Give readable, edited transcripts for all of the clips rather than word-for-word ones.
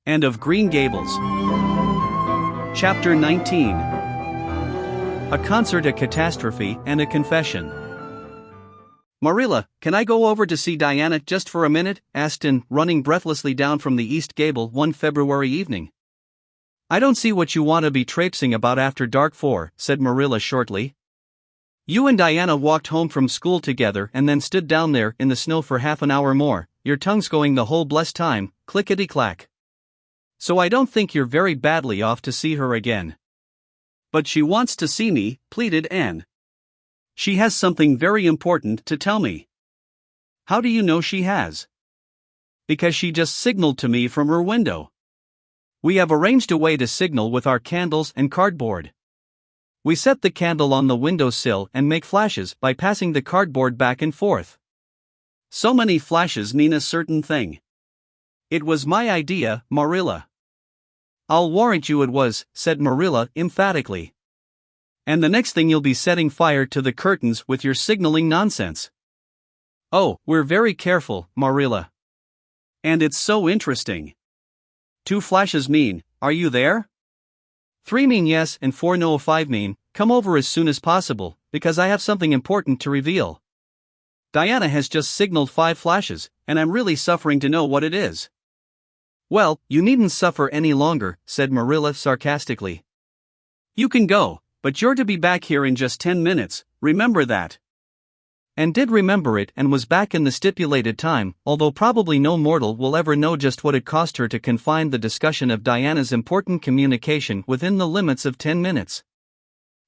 and of Green Gables. Chapter 19. A Concert, a Catastrophe, and a Confession. "Marilla, can I go over to see Diana just for a minute?" asked Anne, running breathlessly down from the east gable one February evening. "I don't see what you want to be traipsing about after dark for," said Marilla shortly. "You and Diana walked home from school together and then stood down there in the snow for half an hour more, your tongues going the whole blessed time, clickety-clack. So I don't think you're very badly off to see her again." "But she wants to see me," pleaded Anne. "She has something very important to tell me." "How do you know she has?" "Because she just signaled to me from her window. We have arranged a way to signal with our candles and cardboard. We set the candle on the windowsill and make flashes by passing the cardboard back and forth. So many flashes mean a certain thing. It was my idea, Marilla." "I'll warrant you it was," said Marilla emphatically. "And the next thing you'll be setting fire to the curtains with your signaling nonsense." "Oh, we're very careful, Marilla. And it's so interesting. 2 flashes mean, 'Are you there?' 3 mean yes, and 4 no. 5 mean, 'Come over as soon as possible, because I have something important to reveal.' Diana has just signaled 5 flashes, and I'm really suffering to know what it is." "Well, you needn't suffer any longer," said Marilla sarcastically. "You can go, but you're to be back here in just 10 minutes, remember that." And did remember it and was back in the stipulated time, although probably no mortal will ever know just what it cost her to confine the discussion of Diana's important communication within the limits of 10 minutes.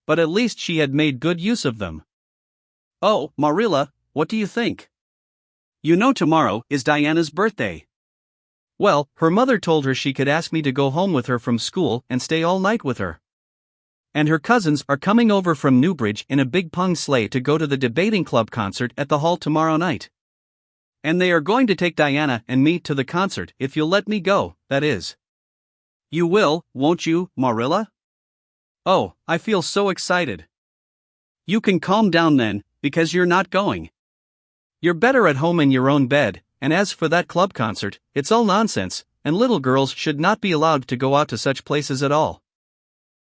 But at least she had made good use of them. "Oh, Marilla, what do you think? You know tomorrow is Diana's birthday." "Well, her mother told her she could ask me to go home with her from school and stay all night with her. And her cousins are coming over from Newbridge in a big pung sleigh to go to the debating club concert at the hall tomorrow night. And they are going to take Diana and me to the concert if you'll let me go, that is." "You will, won't you, Marilla?" "Oh, I feel so excited." "You can calm down then, because you're not going. You're better at home in your own bed, and as for that club concert, it's all nonsense, and little girls should not be allowed to go out to such places at all."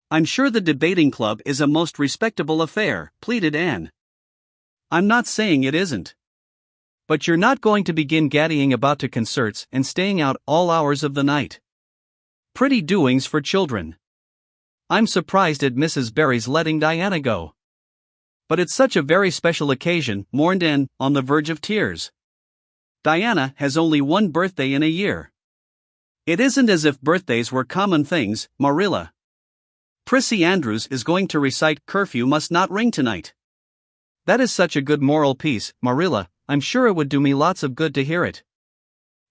"I'm sure the debating club is a most respectable affair," pleaded Anne. "I'm not saying it isn't. But you're not going to begin gaddying about to concerts and staying out all hours of the night. Pretty doings for children. I'm surprised at Mrs. Barry's letting Diana go." "But it's such a very special occasion," mourned Anne, on the verge of tears. "Diana has only one birthday in a year. It isn't as if birthdays were common things, Marilla. Prissy Andrews is going to recite 'Curfew Must Not Ring Tonight.' That is such a good moral piece, Marilla, I'm sure it would do me lots of good to hear it.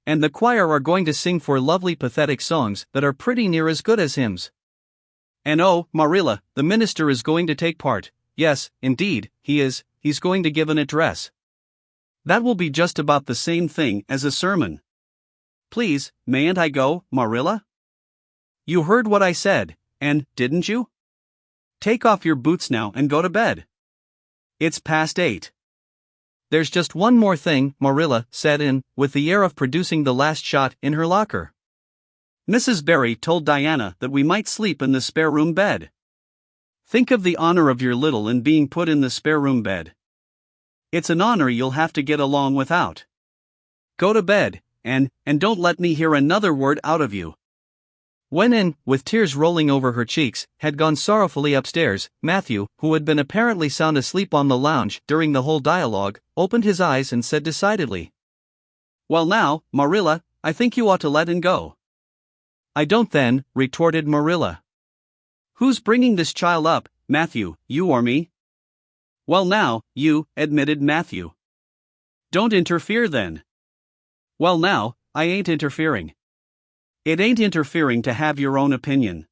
And the choir are going to sing 4 lovely pathetic songs that are pretty near as good as hymns. And oh, Marilla, the minister is going to take part. Yes, indeed, he is. He's going to give an address. That will be just about the same thing as a sermon. Please, mayn't I go, Marilla?" "You heard what I said, and didn't you? Take off your boots now and go to bed. It's past 8. "There's just one more thing," Marilla said with the air of producing the last shot in her locker. "Mrs. Barry told Diana that we might sleep in the spare room bed. Think of the honor of your little in being put in the spare room bed. It's an honor you'll have to get along without. Go to bed, and don't let me hear another word out of you." When Anne, with tears rolling over her cheeks, had gone sorrowfully upstairs, Matthew, who had been apparently sound asleep on the lounge during the whole dialogue, opened his eyes and said decidedly, "Well now, Marilla, I think you ought to let Anne go." "I don't then," retorted Marilla. "Who's bringing this child up, Matthew, you or me?" "Well now, you," admitted Matthew. "Don't interfere then." "Well now, I ain't interfering. It ain't interfering to have your own opinion.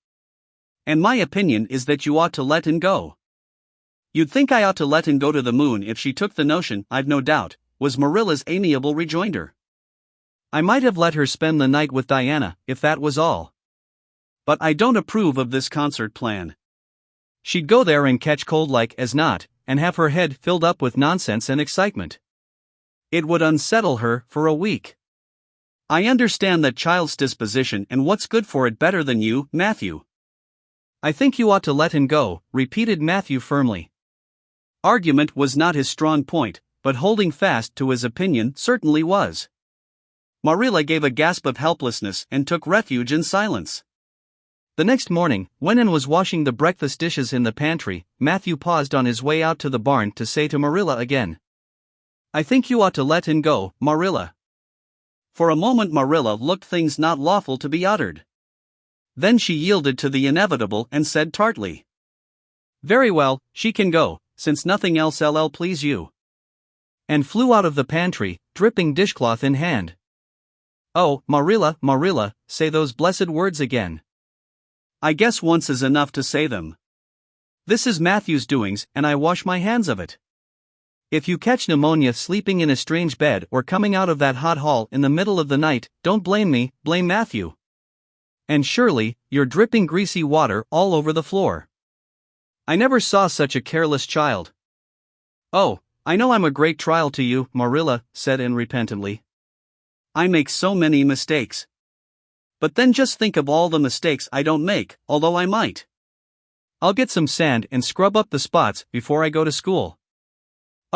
And my opinion is that you ought to let Anne go." "You'd think I ought to let Anne go to the moon if she took the notion, I've no doubt," was Marilla's amiable rejoinder. "I might have let her spend the night with Diana, if that was all. But I don't approve of this concert plan. She'd go there and catch cold like as not, and have her head filled up with nonsense and excitement. It would unsettle her for a week. I understand that child's disposition and what's good for it better than you, Matthew. I think you ought to let him go, repeated Matthew firmly. Argument was not his strong point, but holding fast to his opinion certainly was. Marilla gave a gasp of helplessness and took refuge in silence. The next morning, when Anne was washing the breakfast dishes in the pantry, Matthew paused on his way out to the barn to say to Marilla again, I think you ought to let him go, Marilla. For a moment Marilla looked things not lawful to be uttered. Then she yielded to the inevitable and said tartly, Very well, she can go, since nothing else'll please you. And flew out of the pantry, dripping dishcloth in hand. Oh, Marilla, Marilla, say those blessed words again. I guess once is enough to say them. This is Matthew's doings, and I wash my hands of it. If you catch pneumonia sleeping in a strange bed or coming out of that hot hall in the middle of the night, don't blame me, blame Matthew. And Shirley, you're dripping greasy water all over the floor. I never saw such a careless child. Oh, I know I'm a great trial to you, Marilla, said Anne repentantly. I make so many mistakes. But then just think of all the mistakes I don't make, although I might. I'll get some sand and scrub up the spots before I go to school.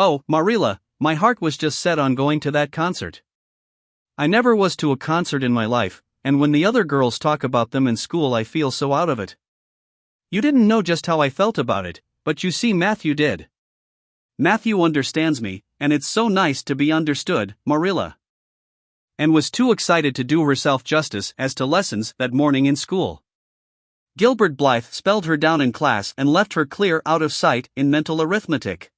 Oh, Marilla, my heart was just set on going to that concert. I never was to a concert in my life, and when the other girls talk about them in school I feel so out of it. You didn't know just how I felt about it, but you see Matthew did. Matthew understands me, and it's so nice to be understood, Marilla. And was too excited to do herself justice as to lessons that morning in school. Gilbert Blythe spelled her down in class and left her clear out of sight in mental arithmetic.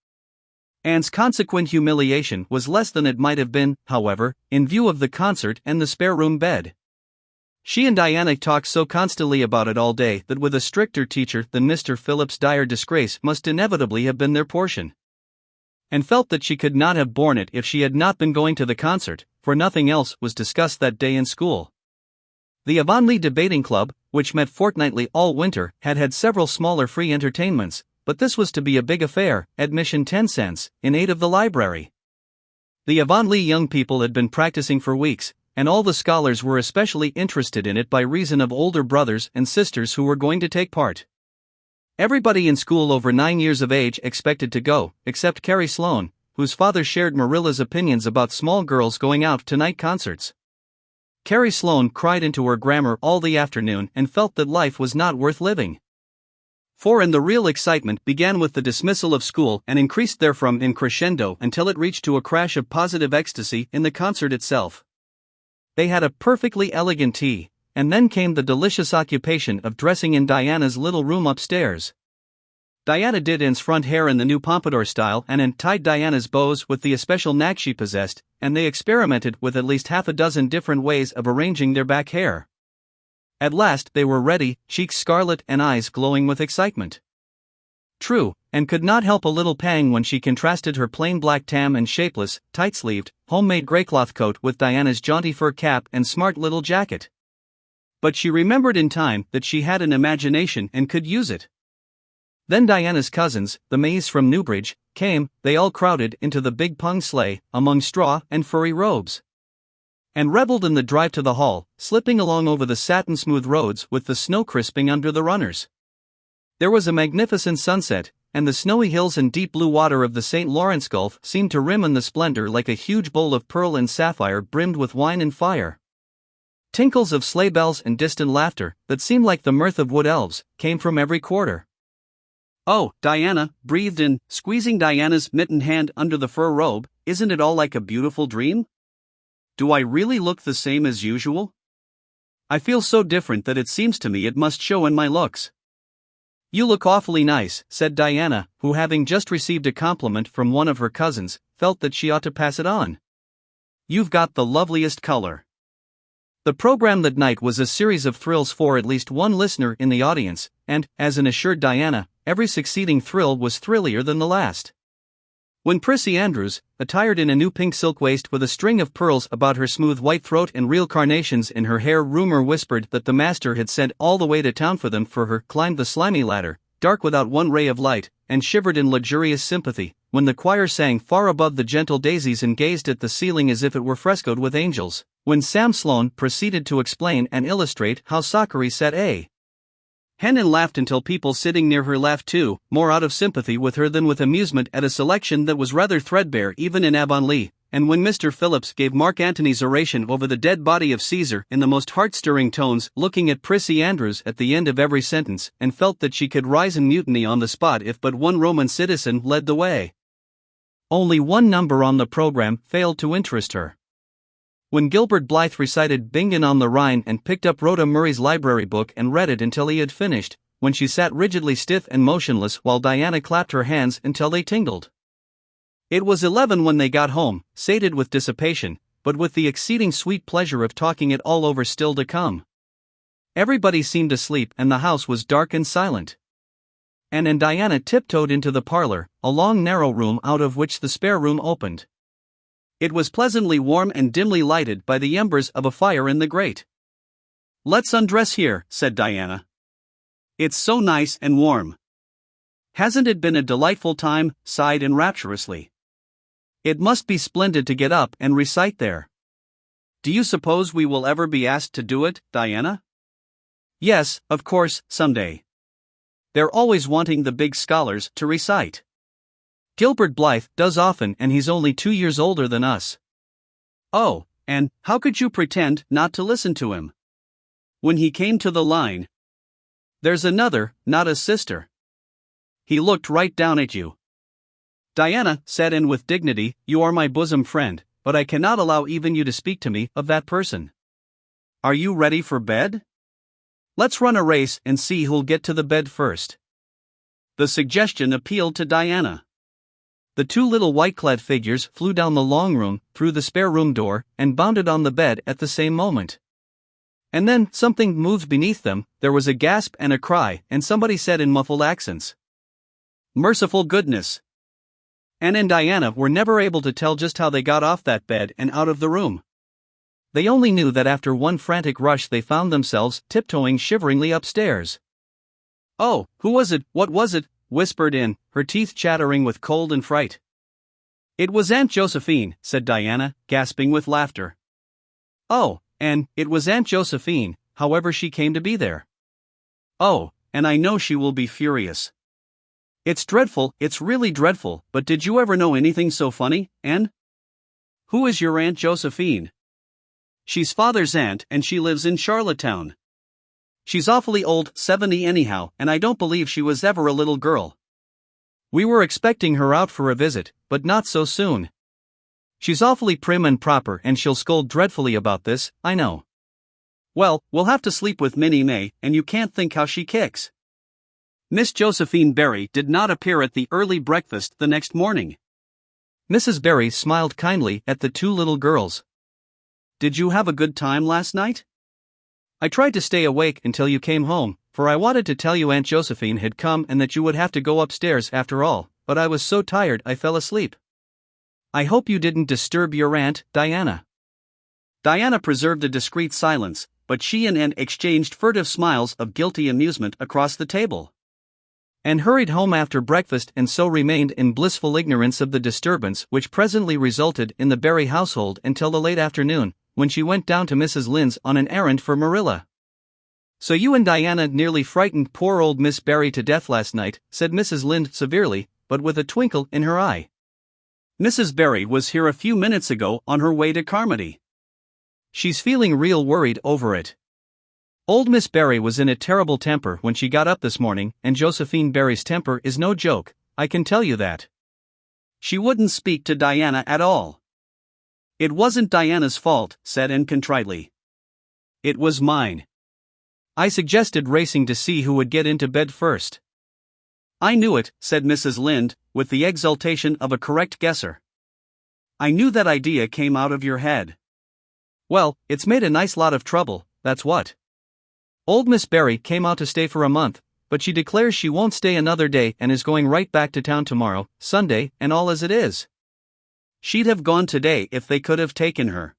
Anne's consequent humiliation was less than it might have been, however, in view of the concert and the spare room bed. She and Diana talked so constantly about it all day that with a stricter teacher than Mr. Phillips dire disgrace must inevitably have been their portion. And felt that she could not have borne it if she had not been going to the concert, for nothing else was discussed that day in school. The Avonlea Debating Club, which met fortnightly all winter, had had several smaller free entertainments, but this was to be a big affair, admission 10 cents, in aid of the library. The Avonlea young people had been practicing for weeks, and all the scholars were especially interested in it by reason of older brothers and sisters who were going to take part. Everybody in school over 9 years of age expected to go, except Carrie Sloane, whose father shared Marilla's opinions about small girls going out to night concerts. Carrie Sloane cried into her grammar all the afternoon and felt that life was not worth living. And the real excitement began with the dismissal of school and increased therefrom in crescendo until it reached to a crash of positive ecstasy in the concert itself. They had a perfectly elegant tea, and then came the delicious occupation of dressing in Diana's little room upstairs. Diana did Anne's front hair in the new pompadour style and Anne tied Diana's bows with the especial knack she possessed, and they experimented with at least half a dozen different ways of arranging their back hair. At last they were ready, cheeks scarlet and eyes glowing with excitement. True, Anne could not help a little pang when she contrasted her plain black tam and shapeless, tight-sleeved, homemade greycloth coat with Diana's jaunty fur cap and smart little jacket. But she remembered in time that she had an imagination and could use it. Then Diana's cousins, the Mays from Newbridge, came. They all crowded into the big pung sleigh, among straw and furry robes. And reveled in the drive to the hall, slipping along over the satin-smooth roads with the snow crisping under the runners. There was a magnificent sunset, and the snowy hills and deep blue water of the St. Lawrence Gulf seemed to rim in the splendor like a huge bowl of pearl and sapphire brimmed with wine and fire. Tinkles of sleigh bells and distant laughter, that seemed like the mirth of wood elves, came from every quarter. Oh, Diana, breathed Anne, squeezing Diana's mittened hand under the fur robe, isn't it all like a beautiful dream? Do I really look the same as usual? I feel so different that it seems to me it must show in my looks. You look awfully nice, said Diana, who having just received a compliment from one of her cousins, felt that she ought to pass it on. You've got the loveliest color. The program that night was a series of thrills for at least one listener in the audience, and, as Anne assured Diana, every succeeding thrill was thrillier than the last. When Prissy Andrews, attired in a new pink silk waist with a string of pearls about her smooth white throat and real carnations in her hair, rumor whispered that the master had sent all the way to town for her, climbed the slimy ladder, dark without one ray of light, and shivered in luxurious sympathy, when the choir sang far above the gentle daisies and gazed at the ceiling as if it were frescoed with angels, when Sam Sloane proceeded to explain and illustrate how Sakari set a hen and laughed until people sitting near her laughed too, more out of sympathy with her than with amusement at a selection that was rather threadbare even in Avonlea, and when Mr. Phillips gave Mark Antony's oration over the dead body of Caesar in the most heart-stirring tones, looking at Prissy Andrews at the end of every sentence, and felt that she could rise in mutiny on the spot if but one Roman citizen led the way. Only one number on the program failed to interest her. When Gilbert Blythe recited Bingen on the Rhine and picked up Rhoda Murray's library book and read it until he had finished, when she sat rigidly stiff and motionless while Diana clapped her hands until they tingled. It was 11 when they got home, sated with dissipation, but with the exceeding sweet pleasure of talking it all over still to come. Everybody seemed asleep and the house was dark and silent. Anne and Diana tiptoed into the parlor, a long narrow room out of which the spare room opened. It was pleasantly warm and dimly lighted by the embers of a fire in the grate. "Let's undress here," said Diana. "It's so nice and warm." "Hasn't it been a delightful time?" sighed Anne rapturously. "It must be splendid to get up and recite there." "Do you suppose we will ever be asked to do it, Diana?" "Yes, of course, someday. They're always wanting the big scholars to recite. Gilbert Blythe does often, and he's only 2 years older than us." "Oh, and how could you pretend not to listen to him? When he came to the line, 'There's another, not a sister,' he looked right down at you." "Diana," said Anne with dignity, "you are my bosom friend, but I cannot allow even you to speak to me of that person. Are you ready for bed? Let's run a race and see who'll get to the bed first." The suggestion appealed to Diana. The two little white-clad figures flew down the long room, through the spare room door, and bounded on the bed at the same moment. And then, something moved beneath them, there was a gasp and a cry, and somebody said in muffled accents, "Merciful goodness!" Anne and Diana were never able to tell just how they got off that bed and out of the room. They only knew that after one frantic rush they found themselves tiptoeing shiveringly upstairs. "Oh, who was it? What was it?" whispered Anne, her teeth chattering with cold and fright. "It was Aunt Josephine," said Diana, gasping with laughter. "Oh, Anne, it was Aunt Josephine, however she came to be there." "Oh, and I know she will be furious. It's dreadful, it's really dreadful, but did you ever know anything so funny, Anne?" "Who is your Aunt Josephine?" "She's father's aunt and she lives in Charlottetown. She's awfully old, 70 anyhow, and I don't believe she was ever a little girl. We were expecting her out for a visit, but not so soon. She's awfully prim and proper and she'll scold dreadfully about this, I know. Well, we'll have to sleep with Minnie May, and you can't think how she kicks." Miss Josephine Barry did not appear at the early breakfast the next morning. Mrs. Barry smiled kindly at the two little girls. "Did you have a good time last night? I tried to stay awake until you came home, for I wanted to tell you Aunt Josephine had come and that you would have to go upstairs after all, but I was so tired I fell asleep. I hope you didn't disturb your aunt, Diana." Diana preserved a discreet silence, but she and Anne exchanged furtive smiles of guilty amusement across the table. Anne hurried home after breakfast and so remained in blissful ignorance of the disturbance which presently resulted in the Barry household until the late afternoon, when she went down to Mrs. Lynde's on an errand for Marilla. "So you and Diana nearly frightened poor old Miss Barry to death last night," said Mrs. Lynde severely, but with a twinkle in her eye. "Mrs. Barry was here a few minutes ago on her way to Carmody. She's feeling real worried over it. Old Miss Barry was in a terrible temper when she got up this morning, and Josephine Barry's temper is no joke, I can tell you that. She wouldn't speak to Diana at all." "It wasn't Diana's fault," said Anne contritely. "It was mine. I suggested racing to see who would get into bed first." "I knew it," said Mrs. Lynde, with the exultation of a correct guesser. "I knew that idea came out of your head. Well, it's made a nice lot of trouble, that's what. Old Miss Barry came out to stay for a month, but she declares she won't stay another day and is going right back to town tomorrow, Sunday, and all as it is. She'd have gone today if they could have taken her.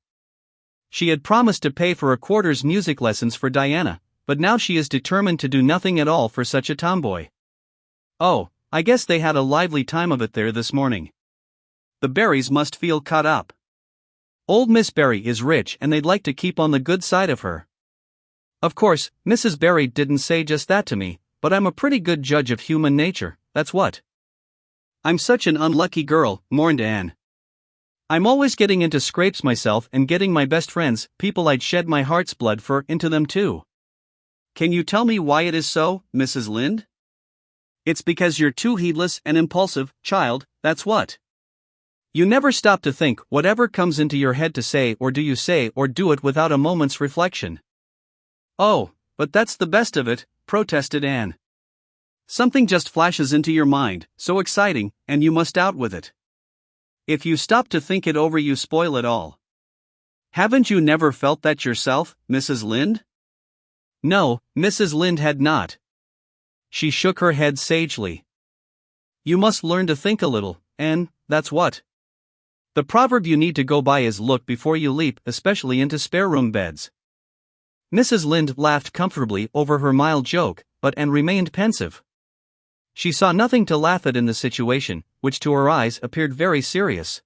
She had promised to pay for a quarter's music lessons for Diana, but now she is determined to do nothing at all for such a tomboy. Oh, I guess they had a lively time of it there this morning. The Barrys must feel caught up. Old Miss Barry is rich and they'd like to keep on the good side of her. Of course, Mrs. Barry didn't say just that to me, but I'm a pretty good judge of human nature, that's what. I'm such an unlucky girl, mourned Anne. I'm always getting into scrapes myself and getting my best friends, people I'd shed my heart's blood for, into them too. Can you tell me why it is so, Mrs. Lynde? It's because you're too heedless and impulsive, child, that's what. You never stop to think whatever comes into your head to say, or do you say or do it without a moment's reflection. Oh, but that's the best of it, protested Anne. Something just flashes into your mind, so exciting, and you must out with it. If you stop to think it over, you spoil it all. Haven't you never felt that yourself, Mrs. Lynde? No, Mrs. Lynde had not. She shook her head sagely. You must learn to think a little, Anne, that's what. The proverb you need to go by is look before you leap, especially into spare room beds. Mrs. Lynde laughed comfortably over her mild joke, but Anne remained pensive. She saw nothing to laugh at in the situation, which to her eyes appeared very serious.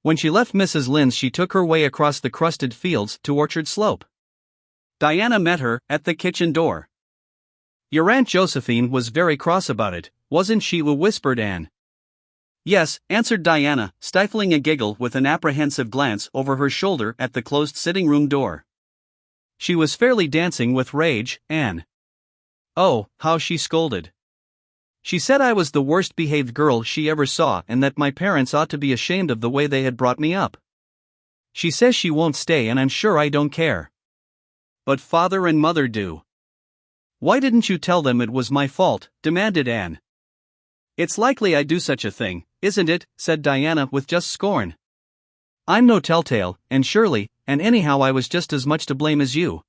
When she left Mrs. Lynde's, she took her way across the crusted fields to Orchard Slope. Diana met her at the kitchen door. Your Aunt Josephine was very cross about it, wasn't she? Whispered Anne. Yes, answered Diana, stifling a giggle with an apprehensive glance over her shoulder at the closed sitting-room door. She was fairly dancing with rage, Anne. Oh, how she scolded. She said I was the worst-behaved girl she ever saw and that my parents ought to be ashamed of the way they had brought me up. She says she won't stay and I'm sure I don't care. But father and mother do. Why didn't you tell them it was my fault? Demanded Anne. It's likely I'd do such a thing, isn't it? Said Diana with just scorn. I'm no telltale, and surely, and anyhow I was just as much to blame as you.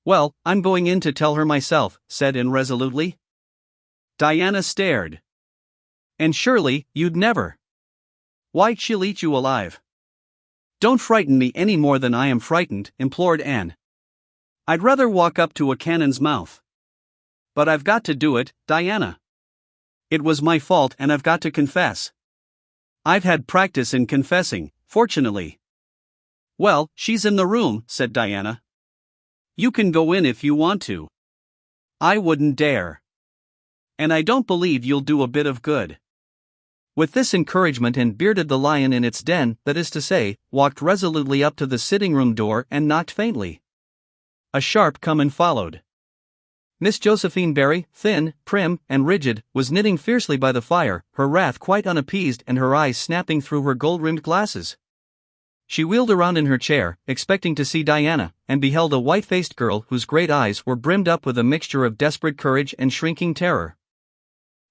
Well, I'm going in to tell her myself, said Anne resolutely. Diana stared. And surely, you'd never. Why, she'll eat you alive. Don't frighten me any more than I am frightened, implored Anne. I'd rather walk up to a cannon's mouth. But I've got to do it, Diana. It was my fault and I've got to confess. I've had practice in confessing, fortunately. Well, she's in the room, said Diana. You can go in if you want to. I wouldn't dare. And I don't believe you'll do a bit of good. With this encouragement Anne bearded the lion in its den, that is to say, walked resolutely up to the sitting-room door and knocked faintly. A sharp come-in followed. Miss Josephine Barry, thin, prim, and rigid, was knitting fiercely by the fire, her wrath quite unappeased and her eyes snapping through her gold-rimmed glasses. She wheeled around in her chair, expecting to see Diana, and beheld a white-faced girl whose great eyes were brimmed up with a mixture of desperate courage and shrinking terror.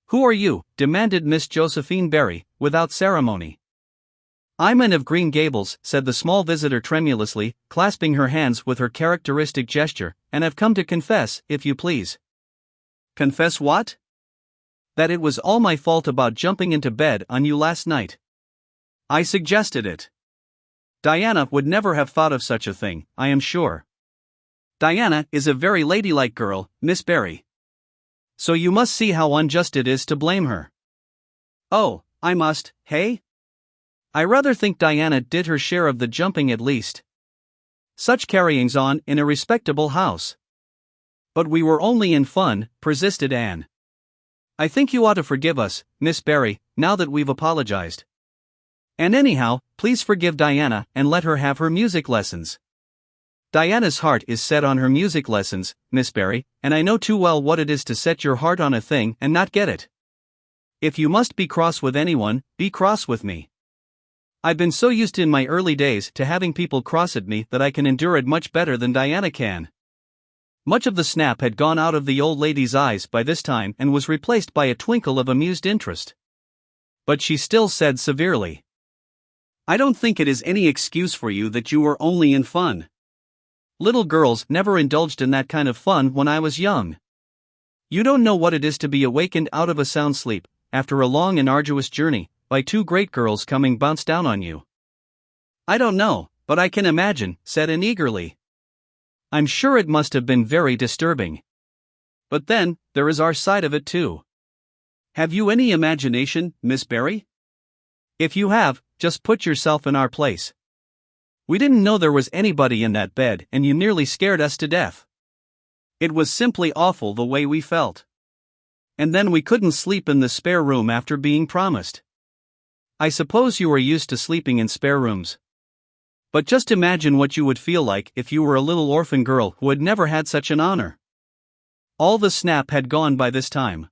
Who are you? Demanded Miss Josephine Barry, without ceremony. I'm Anne of Green Gables, said the small visitor tremulously, clasping her hands with her characteristic gesture, and I've come to confess, if you please. Confess what? That it was all my fault about jumping into bed on you last night. I suggested it. Diana would never have thought of such a thing, I am sure. Diana is a very ladylike girl, Miss Barry. So you must see how unjust it is to blame her. Oh, I must, hey? I rather think Diana did her share of the jumping at least. Such carryings on in a respectable house. But we were only in fun, persisted Anne. I think you ought to forgive us, Miss Barry, now that we've apologized. And anyhow, please forgive Diana and let her have her music lessons. Diana's heart is set on her music lessons, Miss Barry, and I know too well what it is to set your heart on a thing and not get it. If you must be cross with anyone, be cross with me. I've been so used in my early days to having people cross at me that I can endure it much better than Diana can. Much of the snap had gone out of the old lady's eyes by this time and was replaced by a twinkle of amused interest. But she still said severely, I don't think it is any excuse for you that you were only in fun. Little girls never indulged in that kind of fun when I was young. You don't know what it is to be awakened out of a sound sleep, after a long and arduous journey, by two great girls coming bounce down on you. I don't know, but I can imagine, said Anne eagerly. I'm sure it must have been very disturbing. But then, there is our side of it too. Have you any imagination, Miss Barry? If you have, just put yourself in our place. We didn't know there was anybody in that bed, and you nearly scared us to death. It was simply awful the way we felt. And then we couldn't sleep in the spare room after being promised. I suppose you are used to sleeping in spare rooms. But just imagine what you would feel like if you were a little orphan girl who had never had such an honor. All the snap had gone by this time.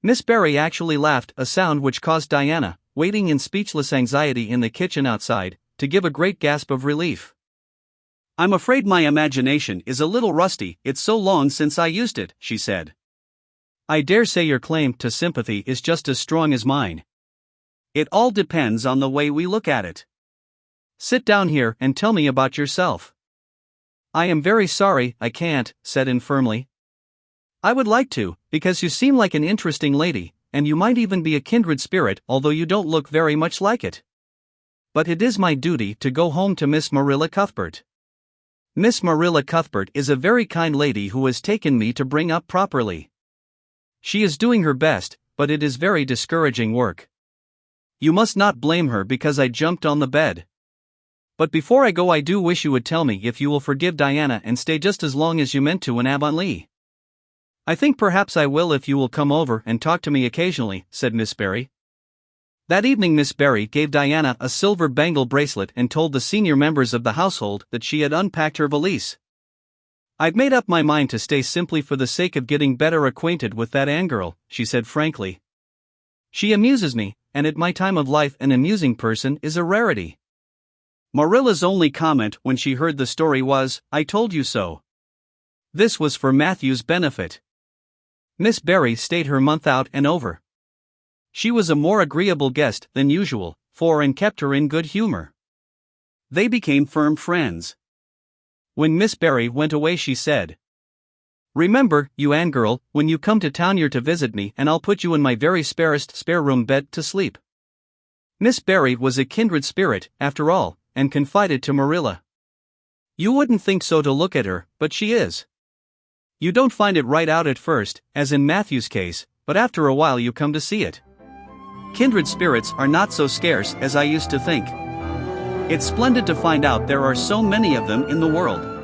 Miss Barry actually laughed, a sound which caused Diana, waiting in speechless anxiety in the kitchen outside, to give a great gasp of relief. I'm afraid my imagination is a little rusty, it's so long since I used it, she said. I dare say your claim to sympathy is just as strong as mine. It all depends on the way we look at it. Sit down here and tell me about yourself. I am very sorry, I can't, said Anne firmly. I would like to, because you seem like an interesting lady, and you might even be a kindred spirit, although you don't look very much like it. But it is my duty to go home to Miss Marilla Cuthbert. Miss Marilla Cuthbert is a very kind lady who has taken me to bring up properly. She is doing her best, but it is very discouraging work. You must not blame her because I jumped on the bed. But before I go, I do wish you would tell me if you will forgive Diana and stay just as long as you meant to in Avonlea. I think perhaps I will if you will come over and talk to me occasionally, said Miss Barry. That evening Miss Barry gave Diana a silver bangle bracelet and told the senior members of the household that she had unpacked her valise. I've made up my mind to stay simply for the sake of getting better acquainted with that Anne girl, she said frankly. She amuses me, and at my time of life an amusing person is a rarity. Marilla's only comment when she heard the story was, I told you so. This was for Matthew's benefit. Miss Barry stayed her month out and over. She was a more agreeable guest than usual, and kept her in good humor. They became firm friends. When Miss Barry went away she said, Remember, you Anne girl, when you come to town you're to visit me and I'll put you in my very sparest spare room bed to sleep. Miss Barry was a kindred spirit, after all, and confided to Marilla. You wouldn't think so to look at her, but she is. You don't find it right out at first, as in Matthew's case, but after a while you come to see it. Kindred spirits are not so scarce as I used to think. It's splendid to find out there are so many of them in the world.